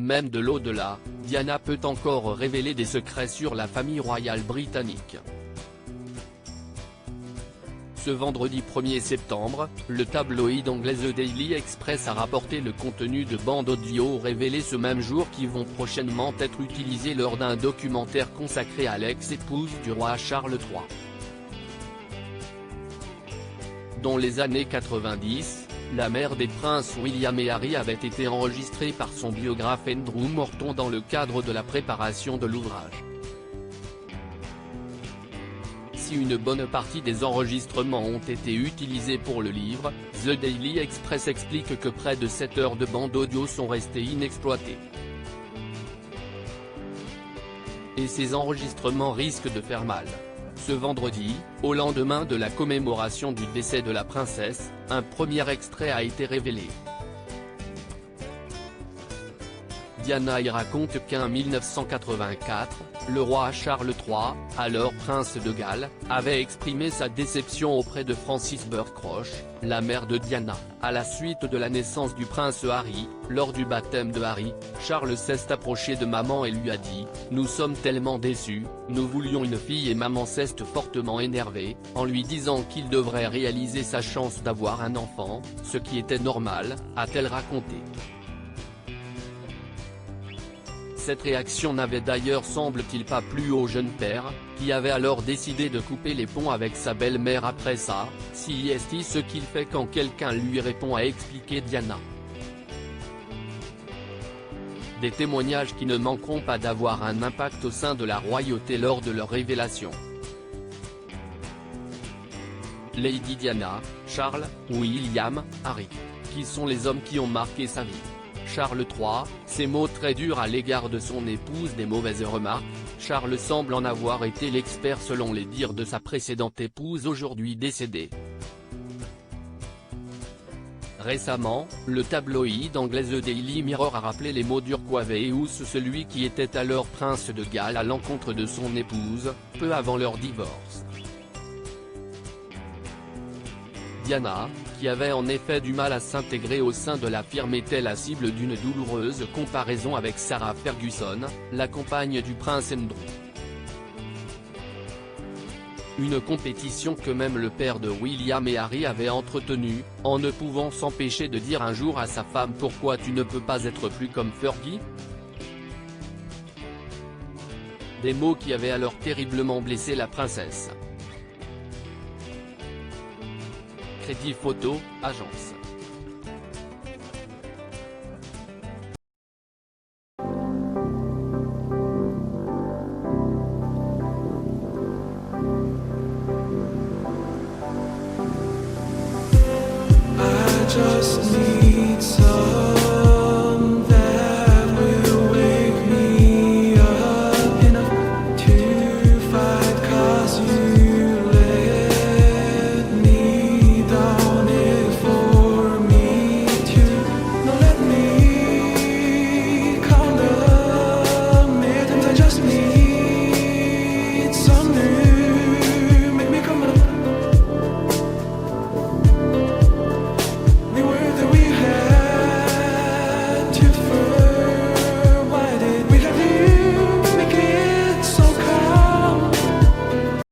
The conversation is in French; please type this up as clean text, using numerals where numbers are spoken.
Même de l'au-delà, Diana peut encore révéler des secrets sur la famille royale britannique. Ce vendredi 1er septembre, le tabloïd anglais The Daily Express a rapporté le contenu de bandes audio révélées ce même jour qui vont prochainement être utilisées lors d'un documentaire consacré à l'ex-épouse du roi Charles III. Dans les années 90, la mère des princes William et Harry avait été enregistrée par son biographe Andrew Morton dans le cadre de la préparation de l'ouvrage. Si une bonne partie des enregistrements ont été utilisés pour le livre, The Daily Express explique que près de 7 heures de bandes audio sont restées inexploitées. Et ces enregistrements risquent de faire mal. Ce vendredi, au lendemain de la commémoration du décès de la princesse, un premier extrait a été révélé. Diana y raconte qu'en 1984, le roi Charles III, alors prince de Galles, avait exprimé sa déception auprès de Frances Burcrosh, la mère de Diana, à la suite de la naissance du prince Harry. Lors du baptême de Harry, Charles s'est approché de maman et lui a dit « Nous sommes tellement déçus, nous voulions une fille » et maman s'est fortement énervée, en lui disant qu'il devrait réaliser sa chance d'avoir un enfant, ce qui était normal, a-t-elle raconté. Cette réaction n'avait d'ailleurs semble-t-il pas plu au jeune père, qui avait alors décidé de couper les ponts avec sa belle-mère après ça, c'est ce qu'il fait quand quelqu'un lui répond, a expliqué Diana. Des témoignages qui ne manqueront pas d'avoir un impact au sein de la royauté lors de leur révélation. Lady Diana, Charles, William, Harry. Qui sont les hommes qui ont marqué sa vie? Charles III, ces mots très durs à l'égard de son épouse, des mauvaises remarques. Charles semble en avoir été l'expert selon les dires de sa précédente épouse aujourd'hui décédée. Récemment, le tabloïd anglais The Daily Mirror a rappelé les mots durs qu'avait eu celui qui était alors prince de Galles à l'encontre de son épouse, peu avant leur divorce. Diana, qui avait en effet du mal à s'intégrer au sein de la firme, était la cible d'une douloureuse comparaison avec Sarah Ferguson, la compagne du prince Andrew. Une compétition que même le père de William et Harry avait entretenue, en ne pouvant s'empêcher de dire un jour à sa femme « Pourquoi tu ne peux pas être plus comme Fergie ?» Des mots qui avaient alors terriblement blessé la princesse. Crédit Photo, agence.